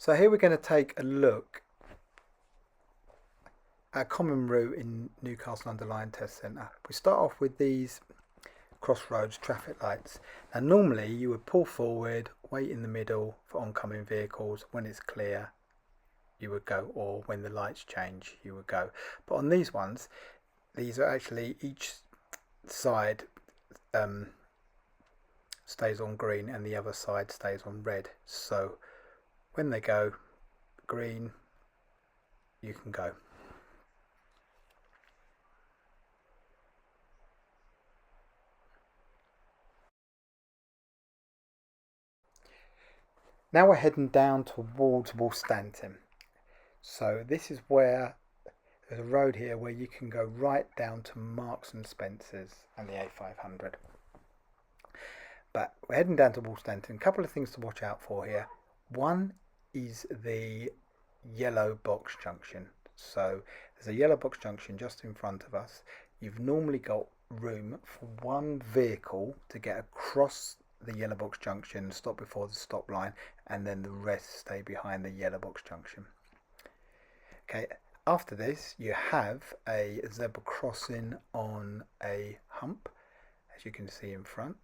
So here we're going to take a look at a common route in Newcastle Underline Test Centre. We start off with these crossroads traffic lights. Now normally you would pull forward, wait in the middle for oncoming vehicles. When it's clear you would go, or when the lights change you would go. But on these ones, these are actually each side stays on green and the other side stays on red. So when they go green, you can go. Now we're heading down towards Wallstanton. So this is where there's a road here where you can go right down to Marks and Spencer's and the A500. But we're heading down to Wallstanton. A couple of things to watch out for here. One is the yellow box junction. So there's a yellow box junction just in front of us. You've normally got room for one vehicle to get across the yellow box junction, stop before the stop line, and then the rest stay behind the yellow box junction. Okay, after this you have a zebra crossing on a hump, as you can see in front.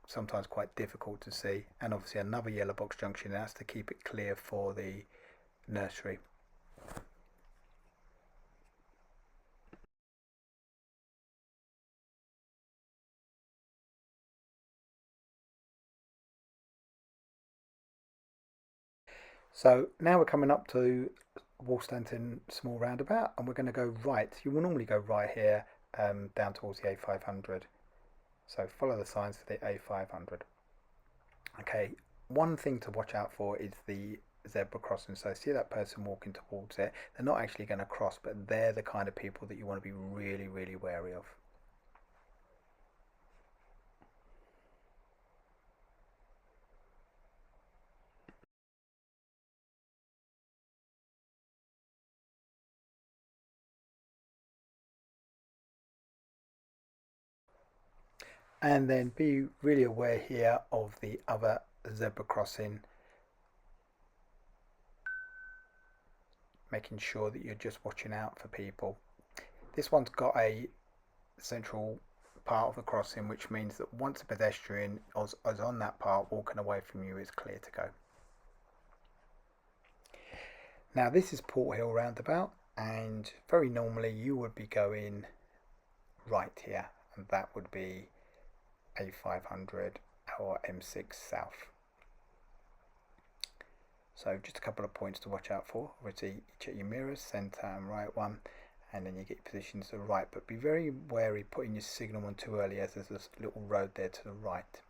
It's sometimes quite difficult to see, and obviously another yellow box junction. That's to keep it clear for the nursery. So now we're coming up to Wallstanton small roundabout, and we're going to go right. You will normally go right here down towards the A500. So follow the signs for the A500. Okay, one thing to watch out for is the zebra crossing. So see that person walking towards it. They're not actually going to cross, but they're the kind of people that you want to be really, really wary of. And then be really aware here of the other zebra crossing, making sure that you're just watching out for people. This one's got a central part of the crossing, which means that once a pedestrian is on that part walking away from you, it's clear to go. Now this is Porthill roundabout, and very normally you would be going right here, and that would be A500 or M6 south. So just a couple of points to watch out for. Obviously check your mirrors, centre and right one, and then you get your positions to the right, but be very wary putting your signal on too early, as there's this little road there to the right.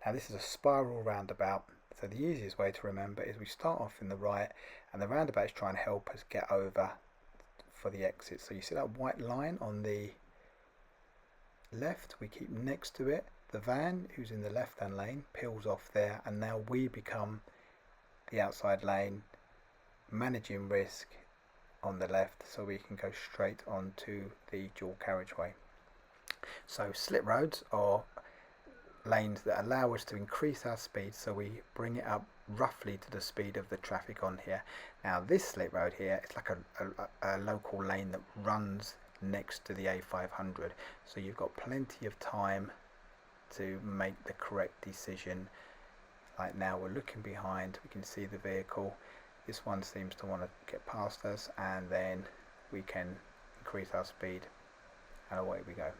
Now this is a spiral roundabout, so the easiest way to remember is we start off in the right, and the roundabout is trying to help us get over for the exit. So you see that white line on the left, we keep next to it. The van who's in the left hand lane peels off there, and now we become the outside lane, managing risk on the left, so we can go straight onto the dual carriageway. So slip roads are lanes that allow us to increase our speed, so we bring it up roughly to the speed of the traffic on here. Now this slip road here, it's like a local lane that runs next to the A500, so you've got plenty of time to make the correct decision. Like now we're looking behind, we can see the vehicle. This one seems to want to get past us, and then we can increase our speed and away we go.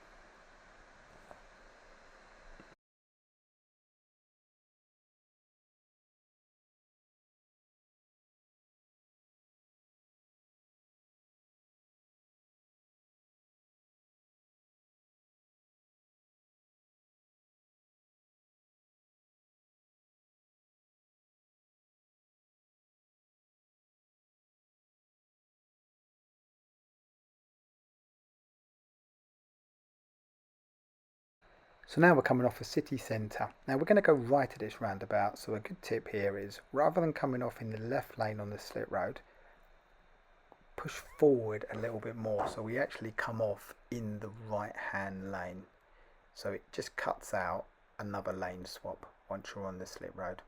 So now we're coming off a city centre. Now we're going to go right at this roundabout, so a good tip here is, rather than coming off in the left lane on the slip road, push forward a little bit more, so we actually come off in the right hand lane. so it just cuts out another lane swap once you're on the slip road.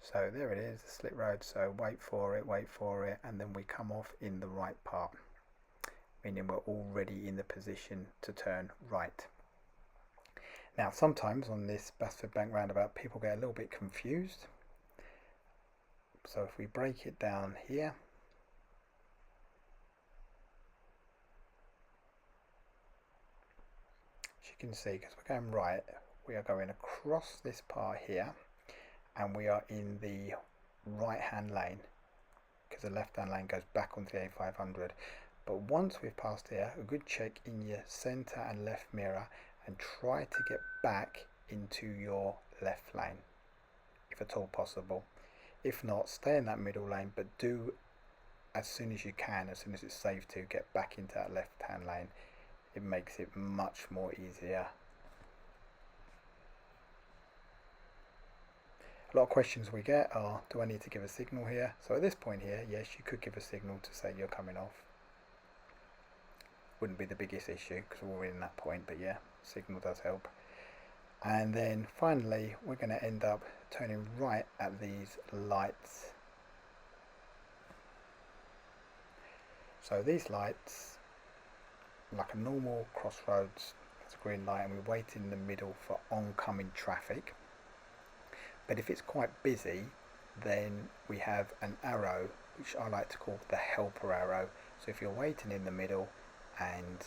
So there it is, the slip road, so wait for it, and then we come off in the right part, meaning we're already in the position to turn right. Now sometimes on this Basford Bank roundabout people get a little bit confused, so if we break it down here, as you can see, because we're going right, we are going across this part here, and we are in the right hand lane because the left hand lane goes back onto the A500. But once we've passed here, a good check in your centre and left mirror and try to get back into your left lane if at all possible. If not, stay in that middle lane, but do as soon as you can, as soon as it's safe to, get back into that left hand lane. It makes it much more easier. A lot of questions we get are, do I need to give a signal here? So at this point here, yes, you could give a signal to say you're coming off. Wouldn't be the biggest issue because we're in that point, but yeah, signal does help. And then finally, we're going to end up turning right at these lights. So these lights, like a normal crossroads, it's a green light and we wait in the middle for oncoming traffic. But if it's quite busy, then we have an arrow, which I like to call the helper arrow. So if you're waiting in the middle and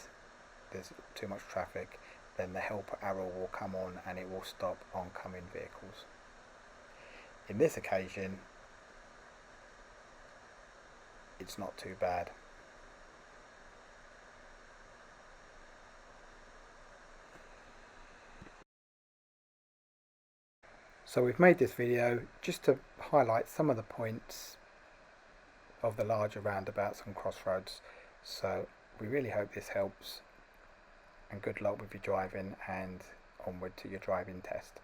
there's too much traffic, then the helper arrow will come on and it will stop oncoming vehicles. In this occasion, it's not too bad. So we've made this video just to highlight some of the points of the larger roundabouts and crossroads. So we really hope this helps, and good luck with your driving and onward to your driving test.